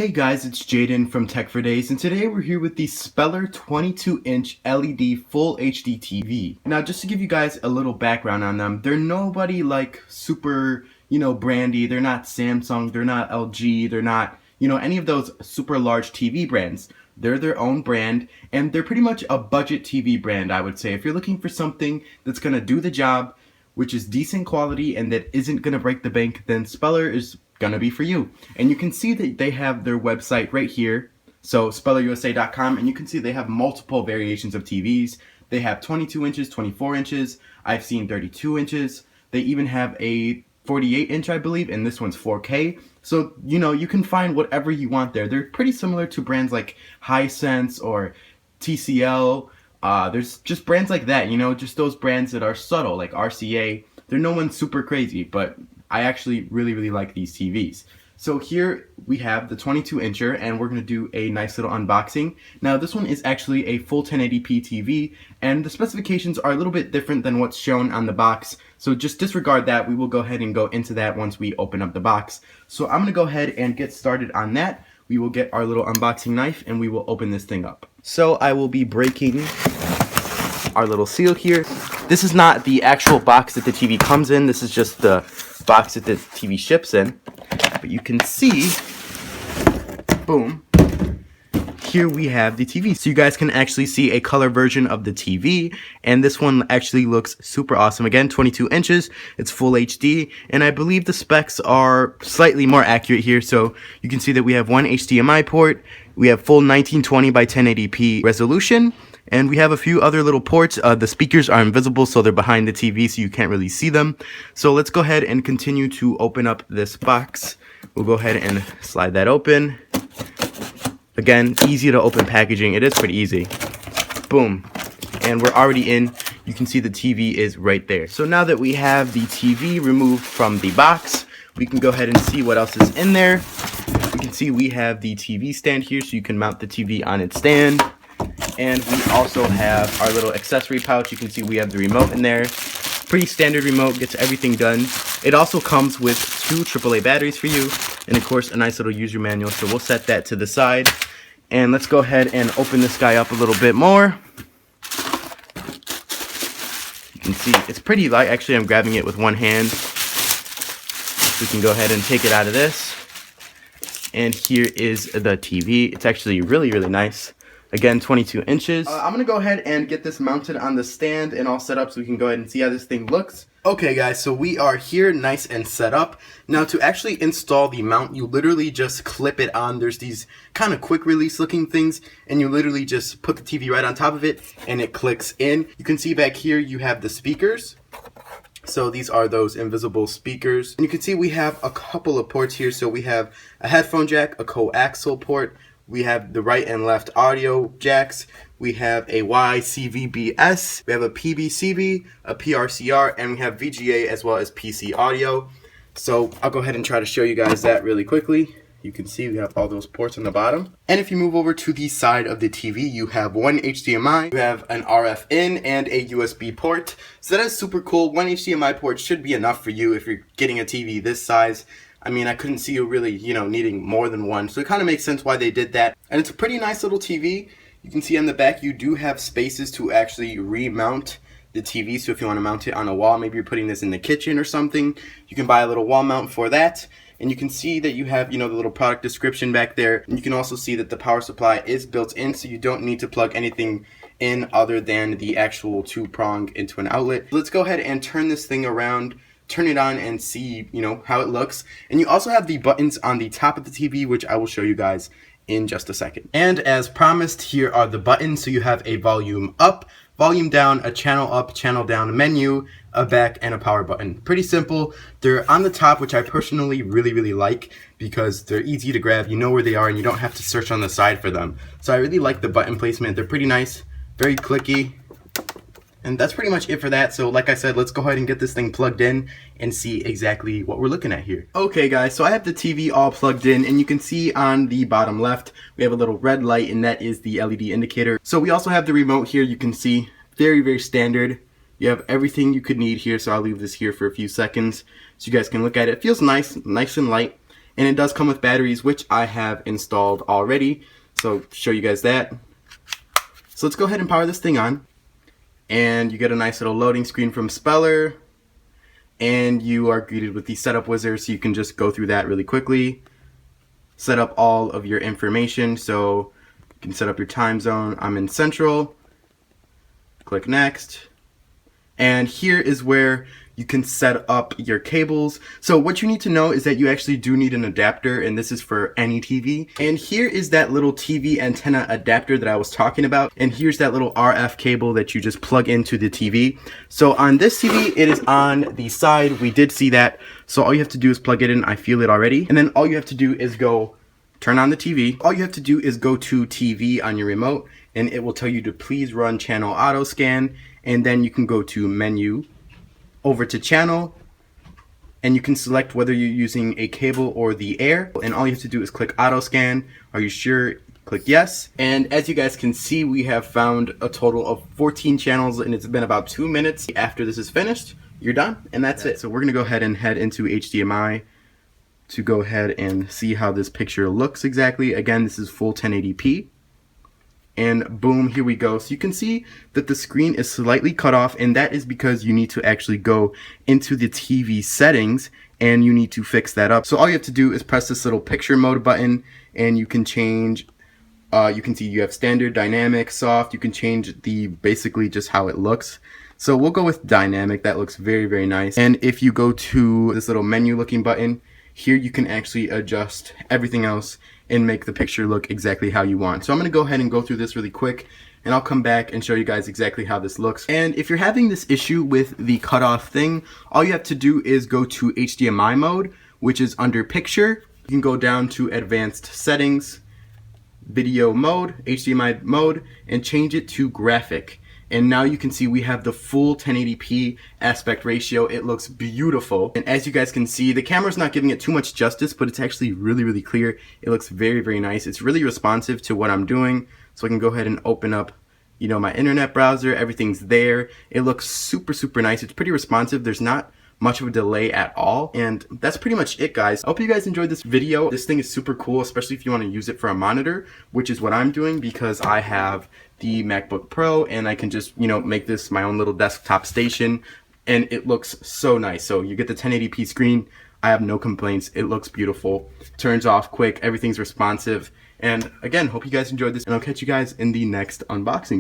Hey guys, it's Jaden from Tech for Days, and today we're here with the Speler 22-inch LED Full HD TV. Now, just to give you guys a little background on them, they're nobody like super, brandy. They're not Samsung, they're not LG, they're not, any of those super large TV brands. They're their own brand, and they're pretty much a budget TV brand, I would say. If you're looking for something that's gonna do the job, which is decent quality and that isn't gonna break the bank, then Speler is gonna be for you. And you can see that they have their website right here, so spelerusa.com, and you can see they have multiple variations of TVs. They have 22 inches, 24 inches, I've seen 32 inches, they even have a 48 inch I believe, and this one's 4K. So you can find whatever you want there. They're pretty similar to brands like Hisense or TCL. There's just brands like that, just those brands that are subtle, like RCA. They're no one super crazy, but I actually really like these TVs. So here we have the 22 incher, and we're going to do a nice little unboxing. Now this one is actually a full 1080p TV, and the specifications are a little bit different than what's shown on the box. So just disregard that. We will go ahead and go into that once we open up the box. So I'm going to go ahead and get started on that. We will get our little unboxing knife and we will open this thing up. So I will be breaking our little seal here. This is not the actual box that the TV comes in. This is just the box that the TV ships in. But you can see, boom, here we have the TV. So you guys can actually see a color version of the TV, and this one actually looks super awesome. Again, 22 inches, it's full HD, and I believe the specs are slightly more accurate here. So you can see that we have one HDMI port, we have full 1920 by 1080p resolution, and we have a few other little ports. The speakers are invisible, so they're behind the TV, so you can't really see them. So let's go ahead and continue to open up this box. We'll go ahead and slide that open. Again, easy to open packaging. It is pretty easy. Boom. And we're already in. You can see the TV is right there. So now that we have the TV removed from the box, we can go ahead and see what else is in there. You can see we have the TV stand here, so you can mount the TV on its stand. And we also have our little accessory pouch. You can see we have the remote in there. Pretty standard remote, gets everything done. It also comes with 2 AAA batteries for you, and of course a nice little user manual, so we'll set that to the side. And let's go ahead and open this guy up a little bit more. You can see it's pretty light. Actually, I'm grabbing it with one hand. We can go ahead and take it out of this. And here is the TV. It's actually really nice. Again, 22 inches. I'm going to go ahead and get this mounted on the stand and all set up so we can go ahead and see how this thing looks. Okay guys, so we are here nice and set up. Now to actually install the mount, you literally just clip it on. There's these kind of quick release looking things, and you literally just put the TV right on top of it and it clicks in. You can see back here you have the speakers. So these are those invisible speakers. And you can see we have a couple of ports here. So we have a headphone jack, a coaxial port. We have the right and left audio jacks. We have a YCVBS. We have a PBCB, a PRCR, and we have VGA as well as PC audio. So I'll go ahead and try to show you guys that really quickly. You can see we have all those ports on the bottom. And if you move over to the side of the TV, you have one HDMI, you have an RF in, and a USB port. So that is super cool. One HDMI port should be enough for you if you're getting a TV this size. I mean, I couldn't see you really, needing more than one. So it kind of makes sense why they did that. And it's a pretty nice little TV. You can see on the back, you do have spaces to actually remount the TV. So if you want to mount it on a wall, maybe you're putting this in the kitchen or something, you can buy a little wall mount for that. And you can see that you have, the little product description back there. And you can also see that the power supply is built in, so you don't need to plug anything in other than the actual 2-prong into an outlet. Let's go ahead and turn this thing around. Turn it on and see, how it looks. And you also have the buttons on the top of the TV, which I will show you guys in just a second. And as promised, here are the buttons. So you have a volume up, volume down, a channel up, channel down menu, a back, and a power button. Pretty simple. They're on the top, which I personally really like because they're easy to grab. You know where they are and you don't have to search on the side for them. So I really like the button placement. They're pretty nice, very clicky. And that's pretty much it for that. So like I said, let's go ahead and get this thing plugged in and see exactly what we're looking at here. Okay guys, so I have the TV all plugged in, and you can see on the bottom left, we have a little red light, and that is the LED indicator. So we also have the remote here. You can see very standard. You have everything you could need here. So I'll leave this here for a few seconds so you guys can look at it. It feels nice and light. And it does come with batteries, which I have installed already. So show you guys that. So let's go ahead and power this thing on. And you get a nice little loading screen from Speler. And you are greeted with the setup wizard, so you can just go through that really quickly. Set up all of your information, so you can set up your time zone. I'm in Central. Click Next. And here is where you can set up your cables. So what you need to know is that you actually do need an adapter, and this is for any TV. And here is that little TV antenna adapter that I was talking about. And here's that little RF cable that you just plug into the TV. So on this TV, it is on the side. We did see that. So all you have to do is plug it in. I feel it already. And then all you have to do is go turn on the TV. All you have to do is go to TV on your remote, and it will tell you to please run channel auto scan. And then you can go to menu, over to channel, and you can select whether you're using a cable or the air, and all you have to do is click auto scan. Are you sure? Click yes. And as you guys can see, we have found a total of 14 channels, and it's been about 2 minutes. After this is finished, you're done, and that's it. So we're gonna go ahead and head into HDMI to go ahead and see how this picture looks exactly. Again, this is full 1080p. And boom, here we go. So you can see that the screen is slightly cut off, and that is because you need to actually go into the TV settings and you need to fix that up. So all you have to do is press this little picture mode button, and you can change, you can see you have standard, dynamic, soft. You can change the basically just how it looks. So we'll go with dynamic. That looks very, very nice. And if you go to this little menu looking button, here you can actually adjust everything else and make the picture look exactly how you want. So I'm gonna go ahead and go through this really quick, and I'll come back and show you guys exactly how this looks. And if you're having this issue with the cutoff thing, all you have to do is go to HDMI mode, which is under picture. You can go down to advanced settings, video mode, HDMI mode, and change it to graphic. And now you can see we have the full 1080p aspect ratio. It looks beautiful. And as you guys can see, the camera's not giving it too much justice, but it's actually really, really clear. It looks very, very nice. It's really responsive to what I'm doing. So I can go ahead and open up, you know, my internet browser. Everything's there. It looks super, super nice. It's pretty responsive. There's not much of a delay at all. And that's pretty much it, guys. I hope you guys enjoyed this video. This thing is super cool, especially if you want to use it for a monitor, which is what I'm doing because I have the MacBook Pro and I can just, you know, make this my own little desktop station, and it looks so nice. So you get the 1080p screen. I have no complaints. It looks beautiful. Turns off quick. Everything's responsive. And again, hope you guys enjoyed this, and I'll catch you guys in the next unboxing.